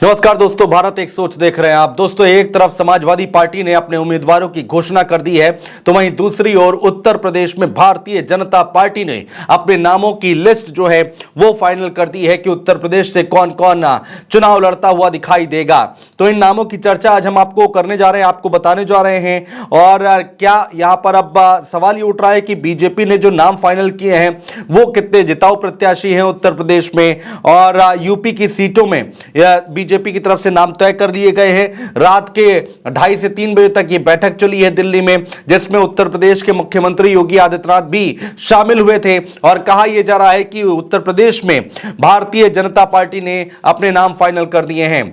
नमस्कार दोस्तों, भारत एक सोच देख रहे हैं आप। दोस्तों, एक तरफ समाजवादी पार्टी ने अपने उम्मीदवारों की घोषणा कर दी है, तो वहीं दूसरी ओर उत्तर प्रदेश में भारतीय जनता पार्टी ने अपने नामों की लिस्ट जो है वो फाइनल कर दी है कि उत्तर प्रदेश से कौन कौन चुनाव लड़ता हुआ दिखाई देगा। तो इन नामों की चर्चा आज हम आपको करने जा रहे हैं, आपको बताने जा रहे हैं। और क्या यहां पर अब सवाल ये उठ रहा है कि बीजेपी ने जो नाम फाइनल किए हैं वो कितने जिताऊ प्रत्याशी हैं उत्तर प्रदेश में, और यूपी की सीटों में बीजेपी की तरफ से नाम तय कर लिए गए हैं। रात के 2:30 से 3 बजे तक ये बैठक चली है दिल्ली में, जिसमें उत्तर प्रदेश के मुख्यमंत्री योगी आदित्यनाथ भी शामिल हुए थे। और कहा यह जा रहा है कि उत्तर प्रदेश में भारतीय जनता पार्टी ने अपने नाम फाइनल कर दिए हैं।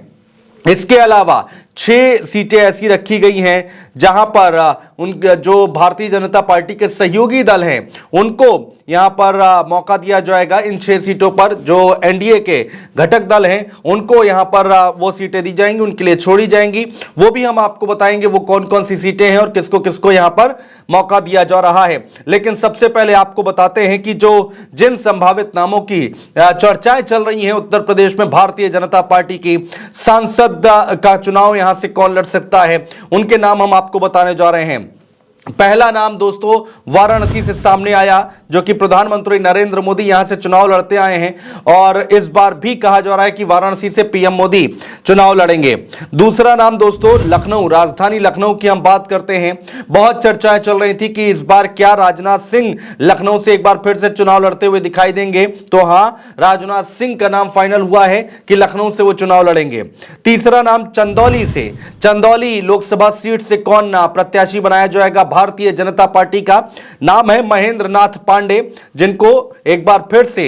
इसके अलावा 6 सीटें ऐसी रखी गई हैं जहां पर उन जो भारतीय जनता पार्टी के सहयोगी दल हैं उनको यहां पर मौका दिया जाएगा। इन 6 सीटों पर जो एनडीए के घटक दल हैं उनको यहां पर वो सीटें दी जाएंगी, उनके लिए छोड़ी जाएंगी। वो भी हम आपको बताएंगे वो कौन कौन सी सीटें हैं और किसको किसको यहां पर मौका दिया जा रहा है। लेकिन सबसे पहले आपको बताते हैं कि जो जिन संभावित नामों की चर्चाएं चल रही हैं उत्तर प्रदेश में भारतीय जनता पार्टी की सांसद का चुनाव यहां से कौन लड़ सकता है, उनके नाम हम आपको बताने जा रहे हैं। पहला नाम दोस्तों वाराणसी से सामने आया, जो कि प्रधानमंत्री नरेंद्र मोदी यहां से चुनाव लड़ते आए हैं और इस बार भी कहा जा रहा है कि वाराणसी से पीएम मोदी चुनाव लड़ेंगे। दूसरा नाम दोस्तों लखनऊ, राजधानी लखनऊ की हम बात करते हैं। बहुत चर्चाएं चल रही थी कि इस बार क्या राजनाथ सिंह लखनऊ से एक बार फिर से चुनाव लड़ते हुए दिखाई देंगे, तो हां, राजनाथ सिंह का नाम फाइनल हुआ है कि लखनऊ से वो चुनाव लड़ेंगे। तीसरा नाम चंदौली से, चंदौली लोकसभा सीट से कौन प्रत्याशी बनाया जाएगा, भारतीय जनता पार्टी का नाम है महेंद्र नाथ पांडे, जिनको एक बार फिर से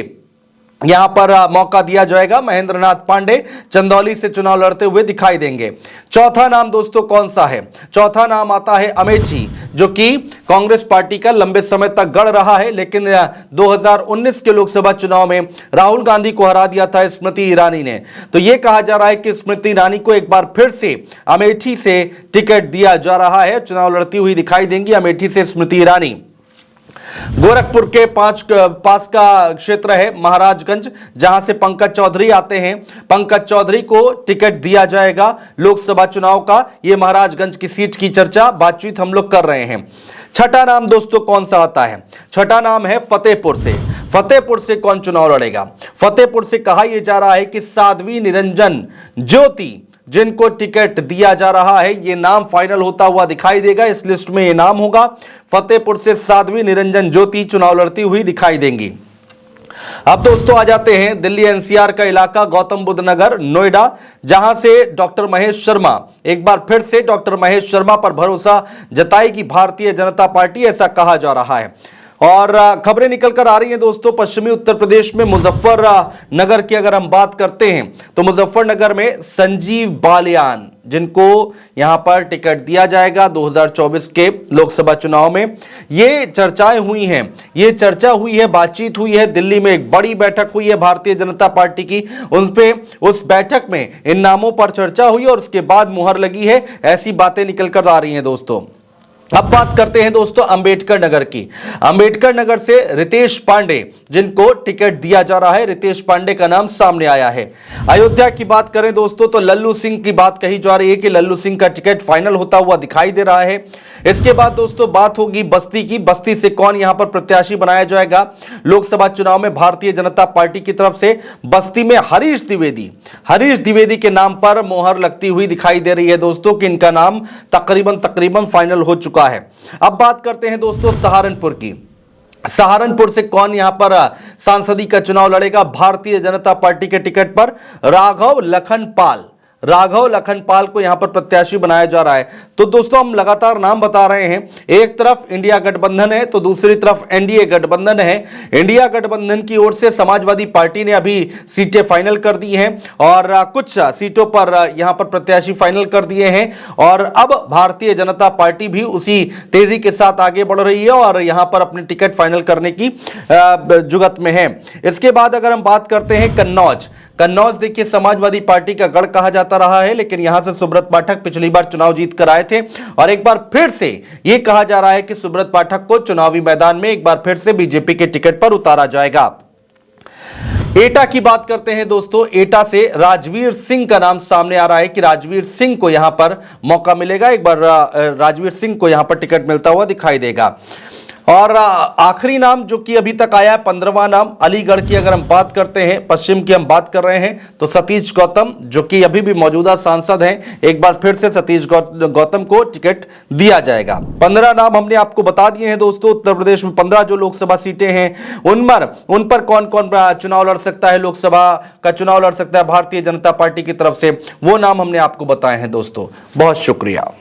यहां पर मौका दिया जाएगा। महेंद्र नाथ पांडे चंदौली से चुनाव लड़ते हुए दिखाई देंगे। चौथा नाम दोस्तों कौन सा है? चौथा नाम आता है अमेठी, जो कि कांग्रेस पार्टी का लंबे समय तक गढ़ रहा है, लेकिन 2019 के लोकसभा चुनाव में राहुल गांधी को हरा दिया था स्मृति ईरानी ने। तो यह कहा जा रहा है कि स्मृति ईरानी को एक बार फिर से अमेठी से टिकट दिया जा रहा है, चुनाव लड़ती हुई दिखाई देंगी अमेठी से स्मृति ईरानी। गोरखपुर के पास का क्षेत्र है महाराजगंज, जहां से पंकज चौधरी आते हैं। पंकज चौधरी को टिकट दिया जाएगा लोकसभा चुनाव का। यह महाराजगंज की सीट की चर्चा बातचीत हम लोग कर रहे हैं। छठा नाम दोस्तों कौन सा आता है? छठा नाम है फतेहपुर से। फतेहपुर से कौन चुनाव लड़ेगा? फतेहपुर से कहा यह जा रहा है कि साध्वी निरंजन ज्योति, जिनको टिकट दिया जा रहा है, ये नाम फाइनल होता हुआ दिखाई देगा। इस लिस्ट में ये नाम होगा। फतेहपुर से साध्वी निरंजन ज्योति चुनाव लड़ती हुई दिखाई देंगी। अब दोस्तों आ जाते हैं दिल्ली एनसीआर का इलाका, गौतम बुद्ध नगर, नोएडा, जहां से डॉक्टर महेश शर्मा, एक बार फिर से डॉक्टर महेश शर्मा पर भरोसा जताएगी भारतीय जनता पार्टी, ऐसा कहा जा रहा है। और खबरें निकल कर आ रही हैं दोस्तों पश्चिमी उत्तर प्रदेश में मुजफ्फरनगर की अगर हम बात करते हैं तो मुजफ्फरनगर में संजीव बालियान, जिनको यहां पर टिकट दिया जाएगा 2024 के लोकसभा चुनाव में। ये चर्चाएं हुई हैं, ये चर्चा हुई है, बातचीत हुई है। दिल्ली में एक बड़ी बैठक हुई है भारतीय जनता पार्टी की, उस बैठक में इन नामों पर चर्चा हुई और उसके बाद मुहर लगी है, ऐसी बातें निकल कर आ रही हैं दोस्तों। अब बात करते हैं दोस्तों अंबेडकर नगर की। अंबेडकर नगर से रितेश पांडे, जिनको टिकट दिया जा रहा है, रितेश पांडे का नाम सामने आया है। अयोध्या की बात करें दोस्तों तो लल्लू सिंह की बात कही जा रही है कि लल्लू सिंह का टिकट फाइनल होता हुआ दिखाई दे रहा है। इसके बाद दोस्तों बात होगी बस्ती की। बस्ती से कौन यहां पर प्रत्याशी बनाया जाएगा लोकसभा चुनाव में भारतीय जनता पार्टी की तरफ से? बस्ती में हरीश द्विवेदी के नाम पर मोहर लगती हुई दिखाई दे रही है दोस्तों कि इनका नाम तकरीबन फाइनल हो चुका है। अब बात करते हैं दोस्तों सहारनपुर की। सहारनपुर से कौन यहां पर सांसदी का चुनाव लड़ेगा भारतीय जनता पार्टी के टिकट पर? राघव लखनपाल को यहां पर प्रत्याशी बनाया जा रहा है। तो दोस्तों हम लगातार नाम बता रहे हैं, एक तरफ इंडिया गठबंधन है तो दूसरी तरफ एनडीए गठबंधन है। इंडिया गठबंधन की ओर से समाजवादी पार्टी ने अभी सीटें फाइनल कर दी हैं और कुछ सीटों पर यहां पर प्रत्याशी फाइनल कर दिए हैं, और अब भारतीय जनता पार्टी भी उसी तेजी के साथ आगे बढ़ रही है और यहां पर अपने टिकट फाइनल करने की जुगत में है। इसके बाद अगर हम बात करते हैं कन्नौज देखिए समाजवादी पार्टी का गढ़ कहा जाता रहा है, लेकिन यहां से सुब्रत पाठक पिछली बार चुनाव जीत कर आए थे और एक बार फिर से यह कहा जा रहा है कि सुब्रत पाठक को चुनावी मैदान में एक बार फिर से बीजेपी के टिकट पर उतारा जाएगा। एटा की बात करते हैं दोस्तों। एटा से राजवीर सिंह का नाम सामने आ रहा है कि राजवीर सिंह को यहां पर मौका मिलेगा। एक बार राजवीर सिंह को यहां पर टिकट मिलता हुआ दिखाई देगा। और आखिरी नाम जो कि अभी तक आया है, 15वां नाम, अलीगढ़ की अगर हम बात करते हैं, पश्चिम की हम बात कर रहे हैं, तो सतीश गौतम जो कि अभी भी मौजूदा सांसद हैं, एक बार फिर से सतीश गौतम को टिकट दिया जाएगा। 15 नाम हमने आपको बता दिए हैं दोस्तों। उत्तर प्रदेश में 15 जो लोकसभा सीटें हैं उन पर कौन कौन चुनाव लड़ सकता है, लोकसभा का चुनाव लड़ सकता है भारतीय जनता पार्टी की तरफ से, वो नाम हमने आपको बताए हैं दोस्तों। बहुत शुक्रिया।